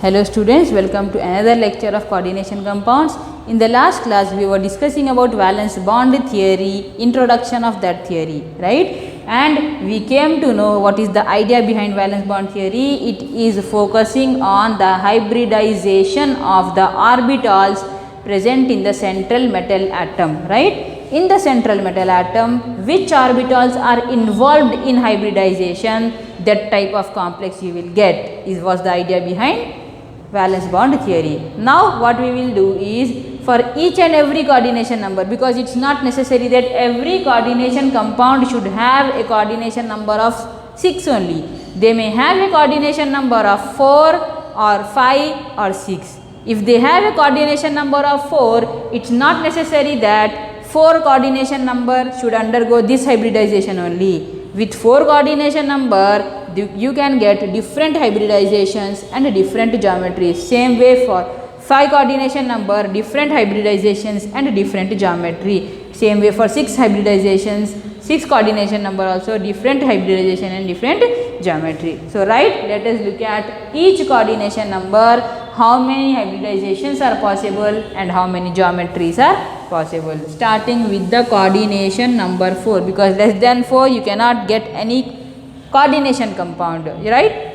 Hello students, welcome to another lecture of coordination compounds. In the last class we were discussing about valence bond theory, introduction of that theory, right? And we came to know what is the idea behind valence bond theory. It is focusing on the hybridization of the orbitals present in the central metal atom, right? In the central metal atom, which orbitals are involved in hybridization, that type of complex you will get was the idea behind valence bond theory. Now what we will do is, for each and every coordination number, because it is not necessary that every coordination compound should have a coordination number of 6 only. They may have a coordination number of 4 or 5 or 6. If they have a coordination number of 4, it is not necessary that 4 coordination number should undergo this hybridization only. With 4 coordination number, you can get different hybridizations and different geometries. Same way for 5 coordination number, different hybridizations and different geometry. Same way for 6 hybridizations, 6 coordination number also different hybridization and different geometry. So right, let us look at each coordination number, how many hybridizations are possible and how many geometries are possible. Starting with the coordination number 4, because less than 4 you cannot get any coordination compound, right?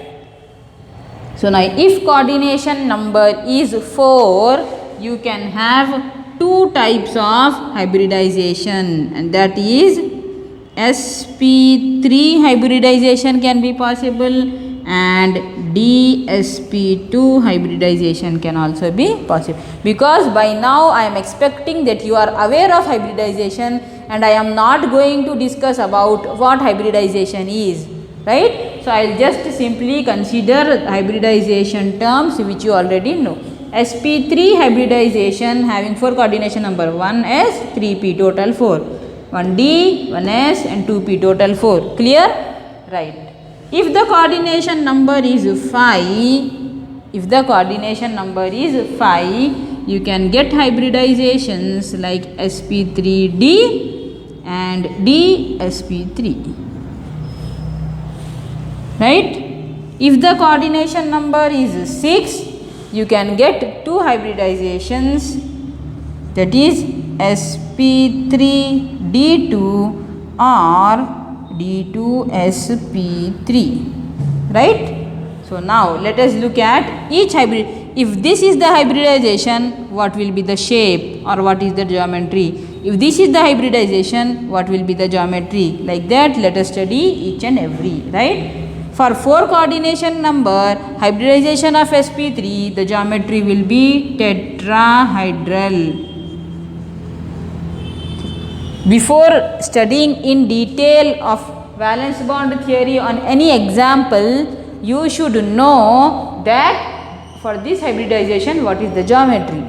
So now if coordination number is 4, you can have 2 types of hybridization, and that is sp3 hybridization can be possible and dsp2 hybridization can also be possible. Because by now I am expecting that you are aware of hybridization and I am not going to discuss about what hybridization is, right? So I will just simply consider hybridization terms which you already know. sp3 hybridization having 4 coordination number, 1s, 3p, total 4, 1d, 1s and 2p, total 4. Clear? Right. If the coordination number is 5, you can get hybridizations like sp3d and dsp3. Right? If the coordination number is 6, you can get 2 hybridizations, that is sp3d2 or d2sp3, right? So now let us look at each hybrid. If this is the hybridization, what will be the shape or what is the geometry? If this is the hybridization, what will be the geometry? Like that, let us study each and every, right? For 4 coordination number, hybridization of sp3, the geometry will be tetrahedral. Before studying in detail of valence bond theory on any example, you should know that for this hybridization what is the geometry,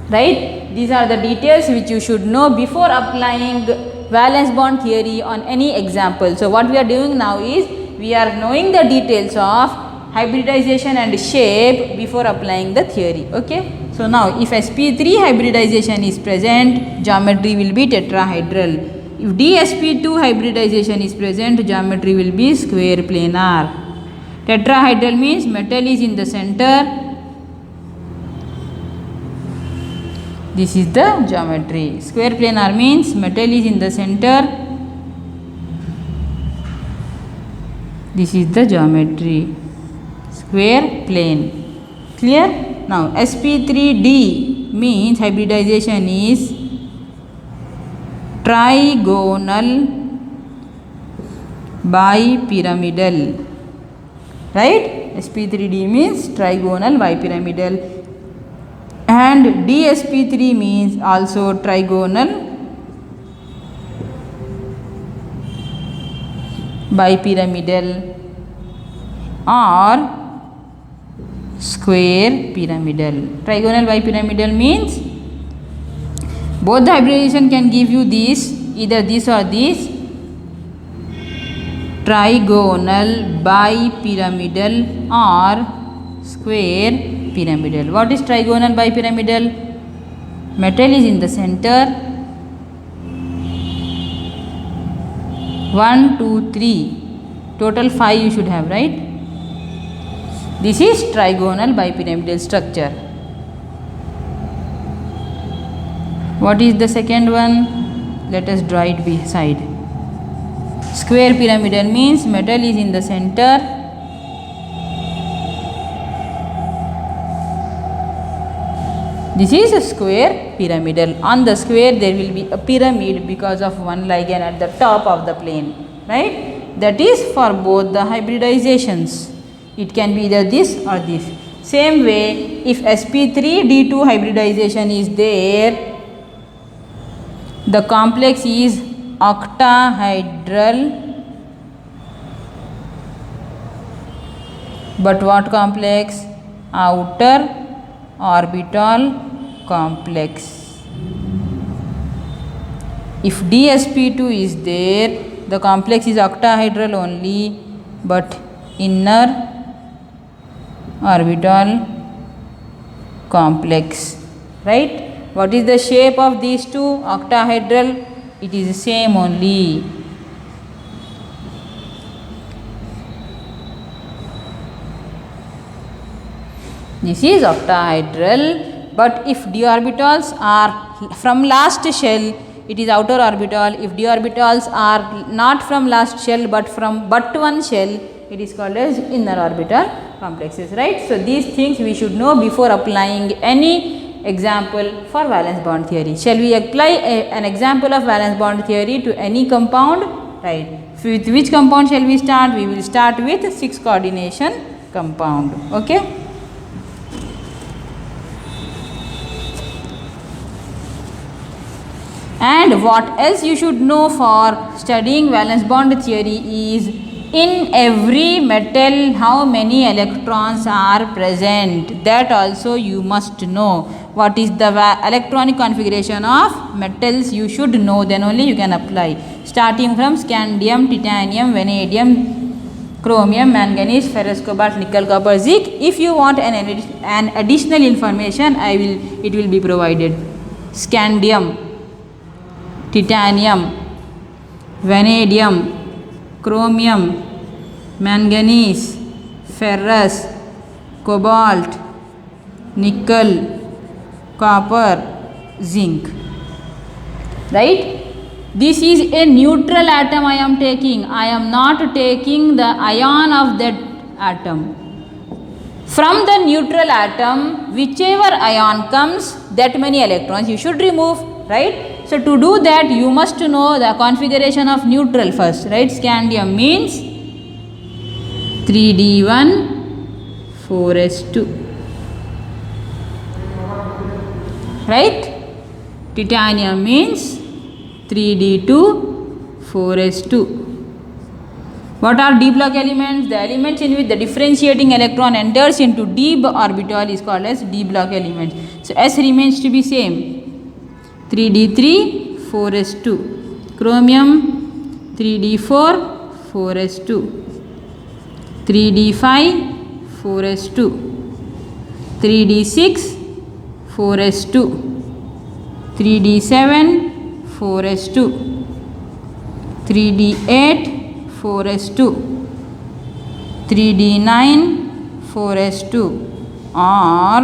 right? These are the details which you should know before applying valence bond theory on any example. So what we are doing now is, we are knowing the details of hybridization and shape before applying the theory, okay? So now if sp3 hybridization is present, geometry will be tetrahedral. If dsp2 hybridization is present, geometry will be square planar. Tetrahedral means metal is in the center. This is the geometry. Square planar means metal is in the center. This is the geometry. Square plane. Clear? Now sp3d means hybridization is trigonal bipyramidal, right? sp3d means trigonal bipyramidal, and dsp3 means also trigonal bipyramidal or square pyramidal. Trigonal bipyramidal means both the hybridization can give you this, either this or this. Trigonal bipyramidal or square pyramidal. What is trigonal bipyramidal? Metal is in the center. 1, 2, 3. Total 5 you should have, right? This is trigonal bipyramidal structure. What is the second one? Let us draw it beside. Square pyramidal means metal is in the center. This is a square pyramidal. On the square there will be a pyramid because of one ligand at the top of the plane, right? That is for both the hybridizations. It can be either this or this. Same way, if sp3d2 hybridization is there, the complex is octahedral. But what complex? Outer orbital complex. If dsp2 is there, the complex is octahedral only, but inner orbital complex, right? What is the shape of these two? Octahedral. It is the same only. This is octahedral, but if d orbitals are from last shell, it is outer orbital. If d orbitals are not from last shell but from but one shell, it is called as inner orbital complexes, right? So these things we should know before applying any example for valence bond theory. Shall we apply an example of valence bond theory to any compound? Right. With which compound shall we start? We will start with 6 coordination compound. Okay. And what else you should know for studying valence bond theory is, in every metal how many electrons are present, that also you must know. What is the electronic configuration of metals you should know, then only you can apply. Starting from scandium, titanium, vanadium, chromium, manganese, ferrous, cobalt, nickel, copper, zinc. If you want an additional information, it will be provided. Scandium, titanium, vanadium, chromium, manganese, ferrous, cobalt, nickel, copper, zinc, right? This is a neutral atom I am taking. I am not taking the ion of that atom. From the neutral atom, whichever ion comes, that many electrons you should remove, right? So to do that, you must know the configuration of neutral first, right? Scandium means 3d1 4s2, right? Titanium means 3d2 4s2. What are d block elements? The elements in which the differentiating electron enters into d orbital is called as d block elements. So s remains to be same, 3d3 4s2, chromium 3d4 4s2, 3d5 4s2, 3d6 4s2, 3d7 4s2, 3d8 4s2, 3d9 4s2, or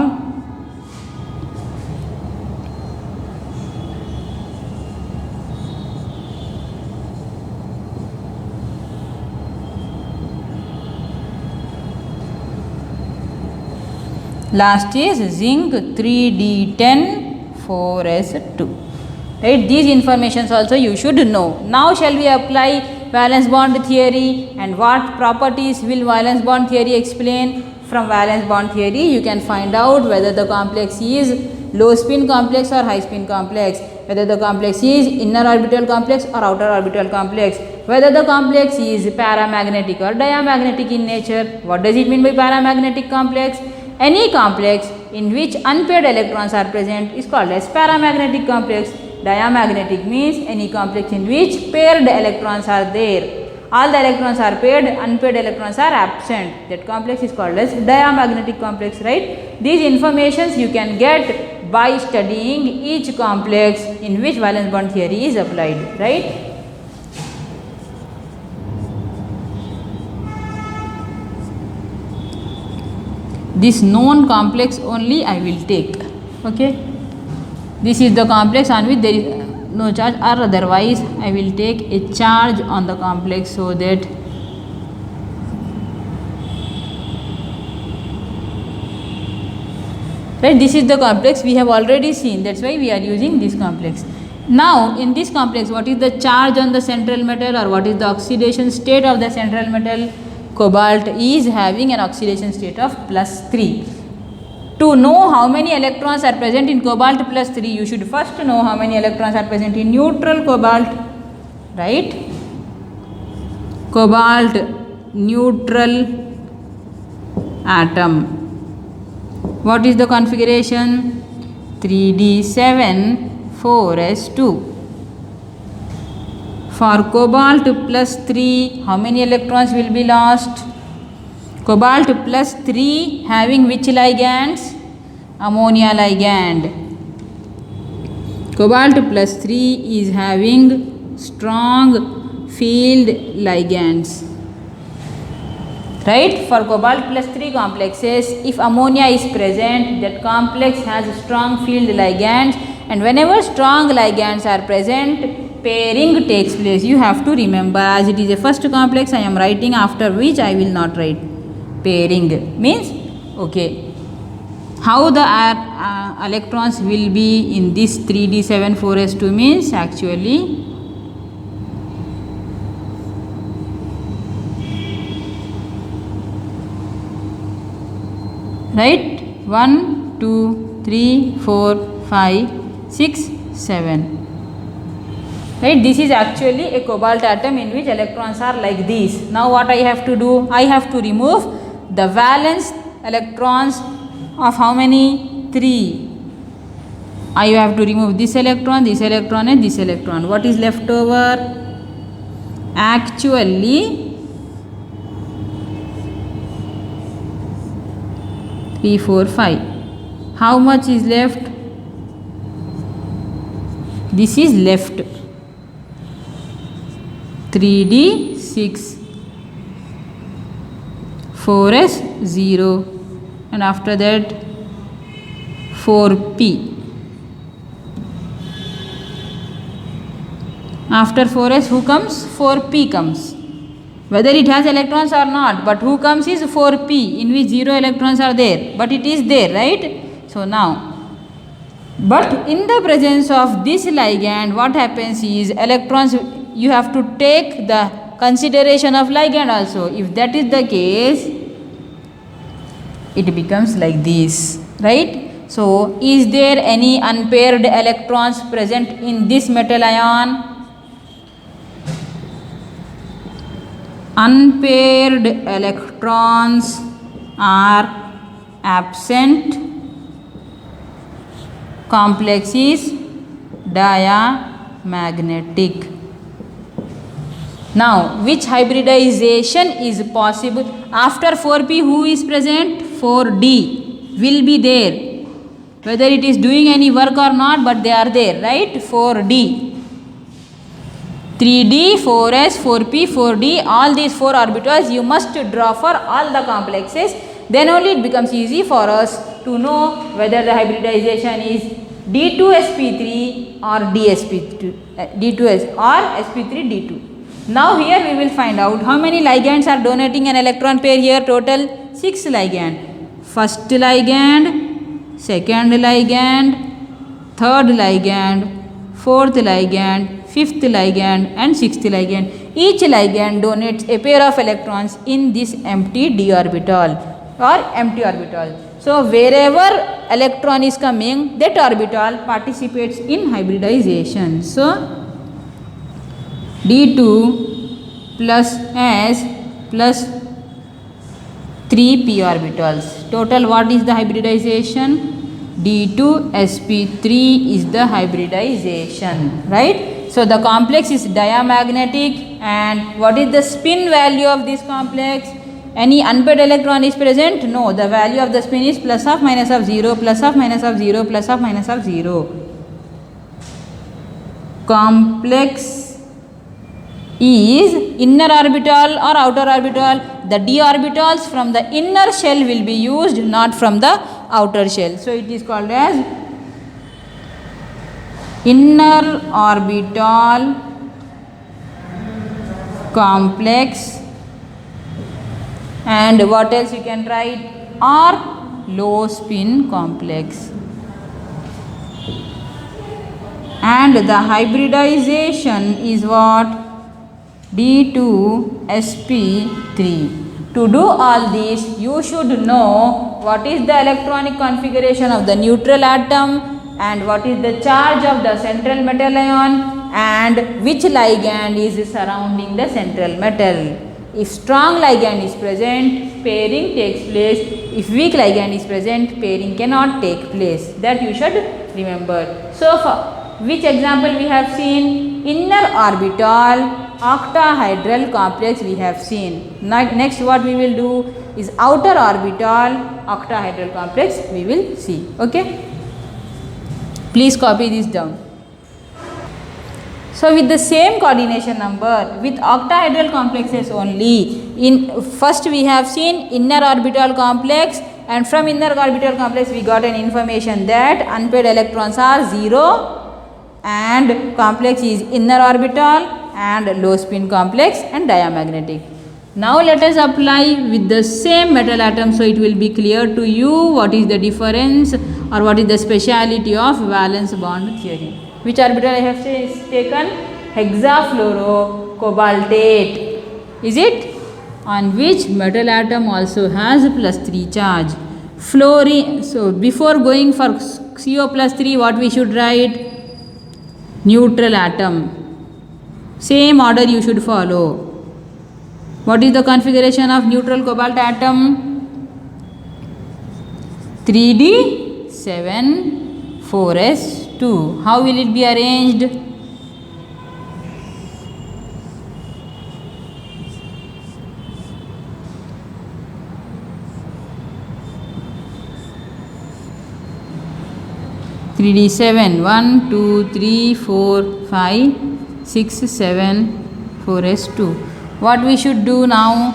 last is zinc 3d10 4s2. Right, these informations also you should know. Now shall we apply valence bond theory, and what properties will valence bond theory explain? From valence bond theory you can find out whether the complex is low spin complex or high spin complex, whether the complex is inner orbital complex or outer orbital complex, whether the complex is paramagnetic or diamagnetic in nature. What does it mean by paramagnetic complex? Any complex in which unpaired electrons are present is called as paramagnetic complex. Diamagnetic means any complex in which paired electrons are there. All the electrons are paired, unpaired electrons are absent. That complex is called as diamagnetic complex, right? These informations you can get by studying each complex in which valence bond theory is applied, right? This known complex only I will take. Okay, this is the complex on which there is no charge, or otherwise I will take a charge on the complex, so that right, this is the complex we have already seen, that's why we are using this complex. Now in this complex, what is the charge on the central metal, or what is the oxidation state of the central metal? Cobalt is having an oxidation state of +3. To know how many electrons are present in cobalt +3, you should first know how many electrons are present in neutral cobalt, right? Cobalt neutral atom. What is the configuration? 3d7 4s2. For cobalt +3, how many electrons will be lost? Cobalt +3 having which ligands? Ammonia ligand. Cobalt +3 is having strong field ligands. Right? For cobalt +3 complexes, if ammonia is present, that complex has strong field ligands, and whenever strong ligands are present, pairing takes place. You have to remember, as it is a first complex, I am writing, after which I will not write. Pairing means, okay, how the electrons will be in this 3d7 4s2 means, actually right, 1 2 3 4 5 6 7. Right, this is actually a cobalt atom in which electrons are like this. Now what I have to do? I have to remove the valence electrons of how many? 3. I have to remove this electron, and this electron. What is left over? Actually 3 4 5. How much is left? This is left 3d6 4s 0, and after that 4p. After 4s who comes? 4p comes. Whether it has electrons or not, but who comes is 4p, in which 0 electrons are there, but it is there, right? So now, but in the presence of this ligand, what happens is, electrons, you have to take the consideration of ligand also. If that is the case, it becomes like this, right? So is there any unpaired electrons present in this metal ion? Unpaired electrons are absent. Complex is diamagnetic. Now, which hybridization is possible? After 4p, who is present? 4d will be there. Whether it is doing any work or not, but they are there, right? 4d. 3d, 4s, 4p, 4d, all these 4 orbitals you must draw for all the complexes. Then only it becomes easy for us to know whether the hybridization is D2sp3 or dsp2, D2s or sp3d2. Now here we will find out how many ligands are donating an electron pair here. Total 6 ligand. First ligand, second ligand, third ligand, fourth ligand, fifth ligand and sixth ligand. Each ligand donates a pair of electrons in this empty d orbital or empty orbital. So wherever electron is coming, that orbital participates in hybridization. So d2 plus s plus 3p orbitals. Total what is the hybridization? D2sp3 is the hybridization, right? So the complex is diamagnetic, and what is the spin value of this complex? Any unpaired electron is present? No, the value of the spin is plus of minus of 0, plus of minus of 0, plus of minus of 0. Complex is inner orbital or outer orbital? the d orbitals from the inner shell will be used, not from the outer shell. So it is called as inner orbital complex, and what else you can write, or low spin complex. And the hybridization is what? D2sp3. To do all this, you should know what is the electronic configuration of the neutral atom, and what is the charge of the central metal ion, and which ligand is surrounding the central metal. If strong ligand is present, pairing takes place. If weak ligand is present, pairing cannot take place. That you should remember. So for which example we have seen? Inner orbital octahedral complex we have seen. Next what we will do is outer orbital octahedral complex we will see. Okay. Please copy this down. So with the same coordination number with octahedral complexes only, in first we have seen inner orbital complex, and from inner orbital complex we got an information that unpaired electrons are 0 and complex is inner orbital and low spin complex and diamagnetic. Now let us apply with the same metal atom, so it will be clear to you what is the difference or what is the speciality of valence bond theory. Which orbital I have taken? Hexafluorocobaltate. Is it? On which metal atom also has +3 charge. Fluorine. So before going for CO +3, what we should write? Neutral atom. Same order you should follow. What is the configuration of neutral cobalt atom? 3d7 4s2. How will it be arranged? Three D 7 1 2 3 4 5 6 7 4s2. What we should do now?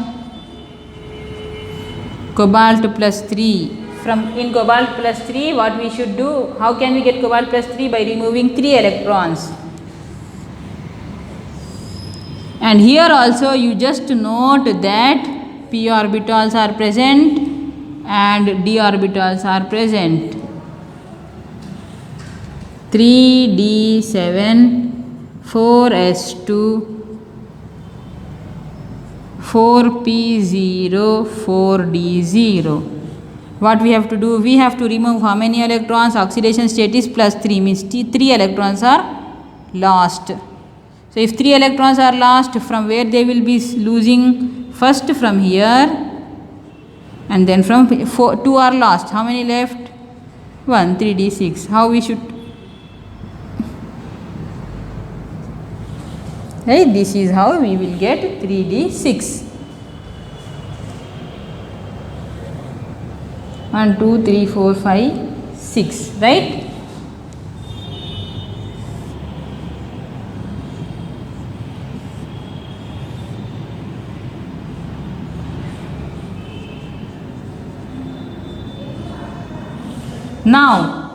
Cobalt +3. From in cobalt +3, what we should do? How can we get cobalt +3? By removing 3 electrons. And here also you just note that p orbitals are present and d orbitals are present. 3d7 4s2 4p0 4d0. What we have to do? We have to remove how many electrons? Oxidation state is +3, means 3 electrons are lost. So if 3 electrons are lost, from where they will be losing? First from here, and then from 2 are lost. How many left? 1. 3d6. How we should? Right, this is how we will get 3d6. 1 2 3 4 5 6, right? Now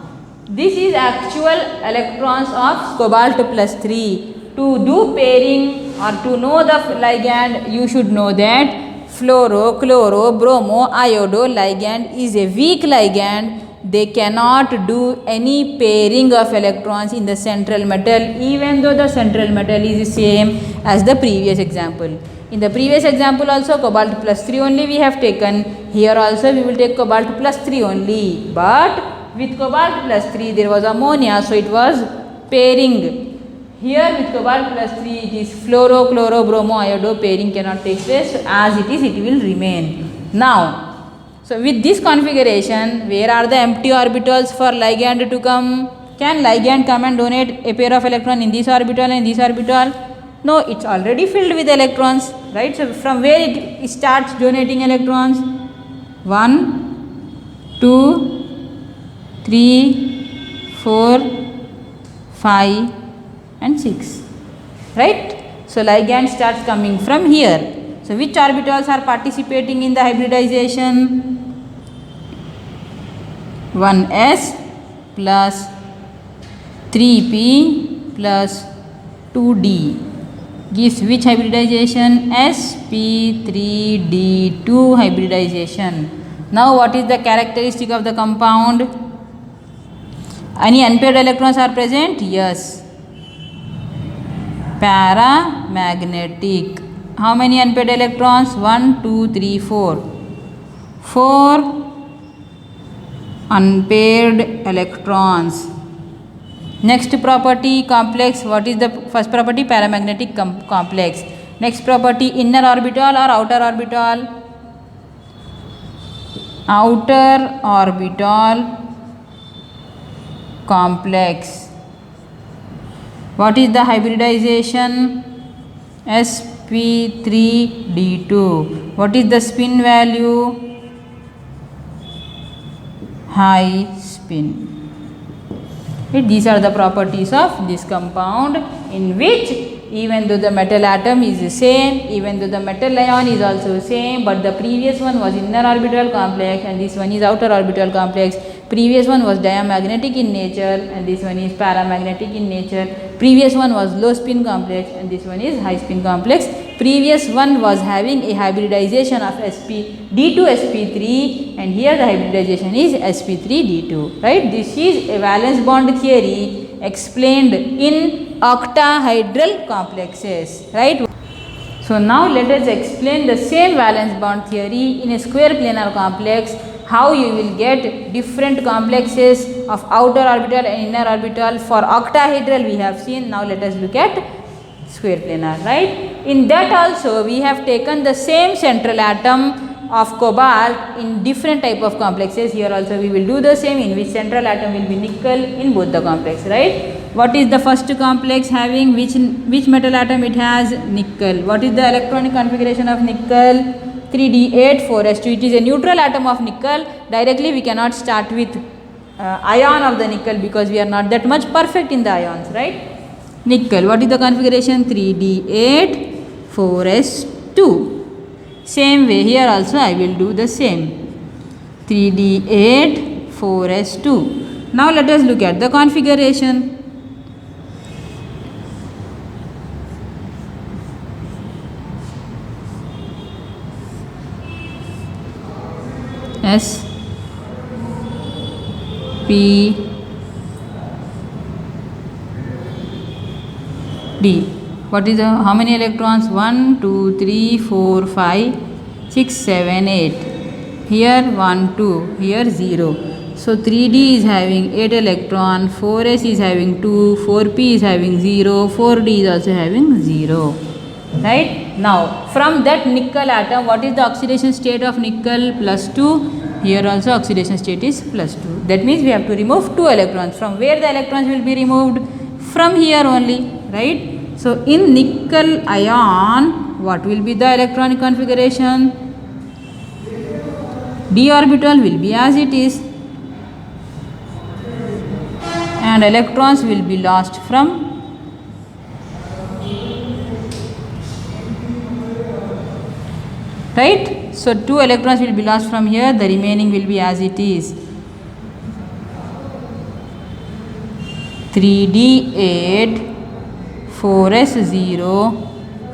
this is actual electrons of cobalt +3. To do pairing or to know the ligand, you should know that fluoro, chloro, bromo, iodo ligand is a weak ligand. They cannot do any pairing of electrons in the central metal, even though the central metal is same as the previous example. In the previous example also cobalt +3 only we have taken. Here also we will take cobalt +3 only. But with cobalt +3 there was ammonia, so it was pairing. Here with cobalt +3 it is fluoro, chloro, bromo, iodo, pairing cannot take place. So as it is, it will remain. Now, so with this configuration, where are the empty orbitals for ligand to come? Can ligand come and donate a pair of electron in this orbital and this orbital? No, it's already filled with electrons, right? So from where it starts donating electrons? 1, 2, 3, 4, 5 and 6, right? So ligand starts coming from here. So which orbitals are participating in the hybridization? 1s plus 3p plus 2d gives which hybridization? sp3d2 hybridization. Now what is the characteristic of the compound? Any unpaired electrons are present? Yes. Paramagnetic. How many unpaired electrons? 1, 2, 3, 4. 4 unpaired electrons. Next property, complex. What is the first property? Paramagnetic complex. Next property, inner orbital or outer orbital? Outer orbital complex. What is the hybridization? sp3d2. What is the spin value? High spin. These are the properties of this compound, in which even though the metal atom is the same, even though the metal ion is also same, but the previous one was inner orbital complex and this one is outer orbital complex. Previous one was diamagnetic in nature and this one is paramagnetic in nature. Previous one was low spin complex and this one is high spin complex. Previous one was having a hybridization of sp d2 sp3 and here the hybridization is sp3d2, right. This is a valence bond theory explained in octahedral complexes, right. So now let us explain the same valence bond theory in a square planar complex, how you will get different complexes of outer orbital and inner orbital. For octahedral we have seen, now let us look at square planar, right. In that also we have taken the same central atom of cobalt in different type of complexes. Here also we will do the same, in which central atom will be nickel in both the complex, right. What is the first complex having which metal atom? It has nickel. What is the electronic configuration of nickel? 3d8 4s2. It is a neutral atom of nickel. Directly we cannot start with ion of the nickel because we are not that much perfect in the ions, right. Nickel, what is the configuration? 3d8 4s2. Same way here also I will do the same, 3d8 4s2. Now let us look at the configuration. S P D. What is the, how many electrons? 1, 2, 3, 4, 5, 6, 7, 8. Here 1, 2, here 0. So 3D is having 8 electron, 4s is having 2, 4p is having 0, 4d is also having 0. Right? Now from that nickel atom, what is the oxidation state of nickel? +2. Here also oxidation state is +2. That means we have to remove 2 electrons. From where the electrons will be removed? From here only, right? So in nickel ion, what will be the electronic configuration? D orbital will be as it is and electrons will be lost from right. So 2 electrons will be lost from here, the remaining will be as it is. 3d8 4s0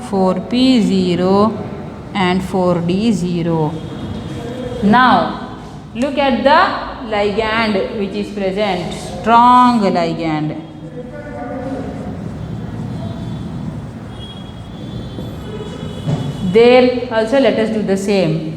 4p0 and 4d0. Now look at the ligand which is present, strong ligand. There also let us do the same.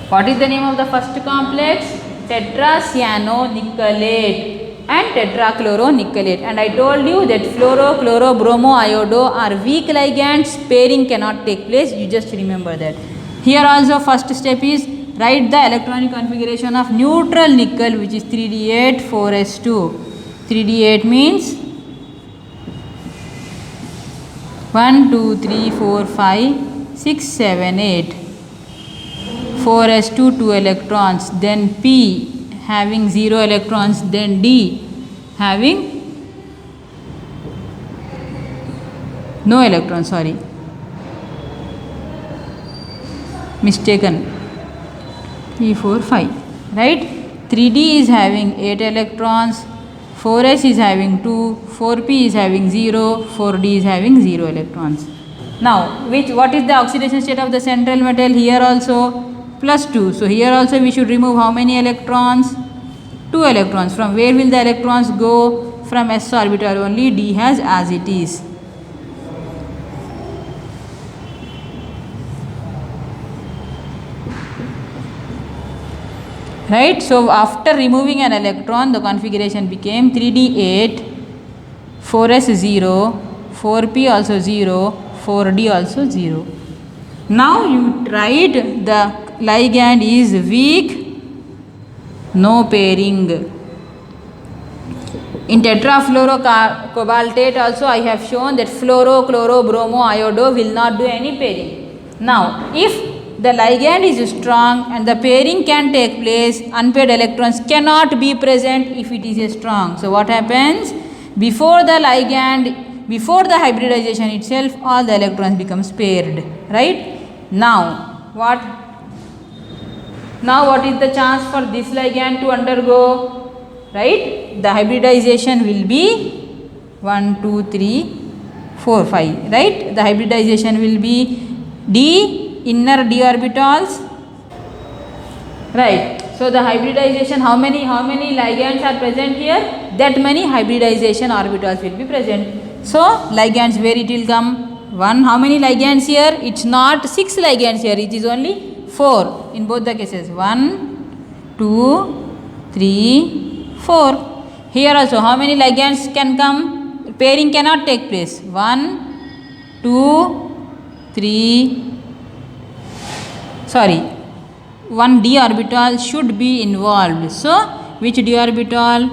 What is the name of the first complex? Tetracyanonickelate and tetrachloronickelate. And I told you that fluoro, chloro, bromo, iodo are weak ligands. Pairing cannot take place. You just remember that. Here also first step is write the electronic configuration of neutral nickel, which is 3d8 4s2. 3d8 means 1, 2, 3, 4, 5, 6, 7, 8. 4s2 2 electrons, then p having 0 electrons, then D having no electrons, sorry, mistaken, 3, 4, 5, right? 3D is having 8 electrons, 4s is having 2, 4p is having 0, 4d is having 0 electrons. Now, what is the oxidation state of the central metal? Here also +2. So, here also we should remove how many electrons? 2 electrons. From where will the electrons go? From s orbital only. D has as it is. Right. So, after removing an electron, the configuration became 3d 8, 4s 0, 4p also 0, 4d also 0. Now, you tried the ligand is weak, no pairing. In tetrafluorocobaltate also I have shown that fluoro, chloro, bromo, iodo will not do any pairing. Now, if the ligand is strong and the pairing can take place, unpaired electrons cannot be present if it is strong. So, what happens? Before the ligand, before the hybridization itself, all the electrons becomes paired, right? Now, what is the chance for this ligand to undergo? Right? The hybridization will be 1, 2, 3, 4, 5, right? The hybridization will be D, inner d orbitals, right? So, the hybridization, how many ligands are present here? That many hybridization orbitals will be present. So, ligands, where it will come? 1, how many ligands here? It's not 6 ligands here, it is only 4 in both the cases. 1, 2, 3, 4. Here also, how many ligands can come? Pairing cannot take place. 1, 2, 3, sorry, 1 d orbital should be involved. So, which d orbital?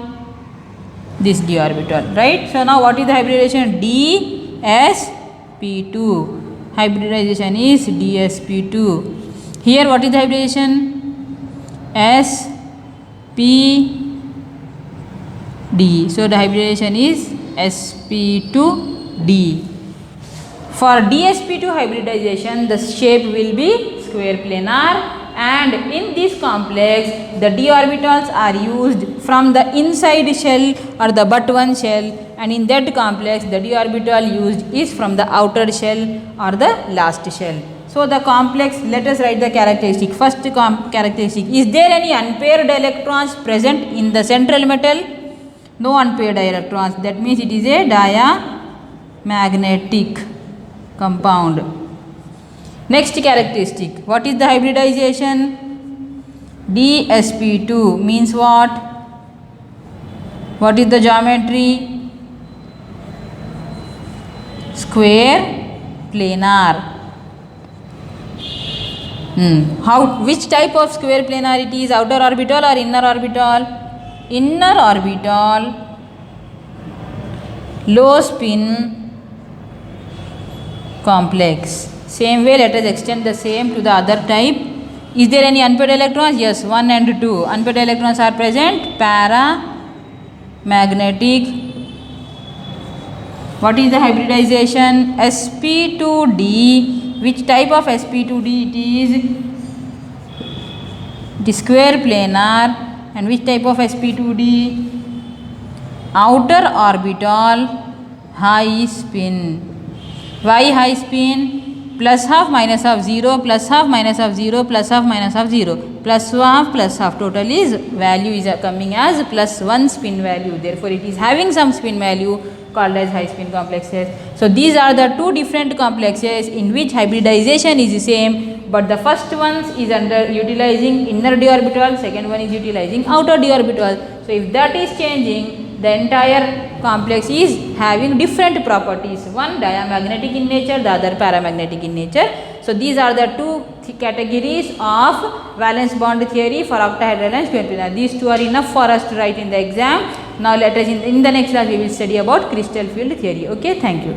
This d orbital, right? So, now what is the hybridization? dsp2. Hybridization is dsp2. Here what is the hybridization? spd. So, the hybridization is sp2d. For dsp2 hybridization, the shape will be square planar, and in this complex the d orbitals are used from the inside shell or the but one shell, and in that complex the d orbital used is from the outer shell or the last shell. So, the complex, let us write the characteristic. First characteristic, is there any unpaired electrons present in the central metal? No unpaired electrons, that means it is a diamagnetic compound. Next characteristic, what is the hybridization? dsp2 means what? What is the geometry? Square planar. Which type of square planar it is? Outer orbital or inner orbital? Inner orbital, low spin complex. Same way, let us extend the same to the other type. Is there any unpaired electrons? Yes, 1 and 2. Unpaired electrons are present. Paramagnetic. What is the hybridization? sp2d. Which type of sp2d it is? The square planar. And which type of sp2d? Outer orbital, high spin. Why high spin? Plus half, minus half, 0, plus half, minus half, 0, plus half, minus half, 0, plus half, plus half. Total is value is coming as plus 1 spin value. Therefore, it is having some spin value called as high spin complexes. So, these are the two different complexes in which hybridization is the same, but the first one is under utilizing inner d orbital, second one is utilizing outer d orbital. So, if that is changing, the entire complex is having different properties, one diamagnetic in nature, the other paramagnetic in nature. So, these are the two categories of valence bond theory for octahedral and square planar. These two are enough for us to write in the exam. Now, let us in the next class we will study about crystal field theory. Okay, thank you.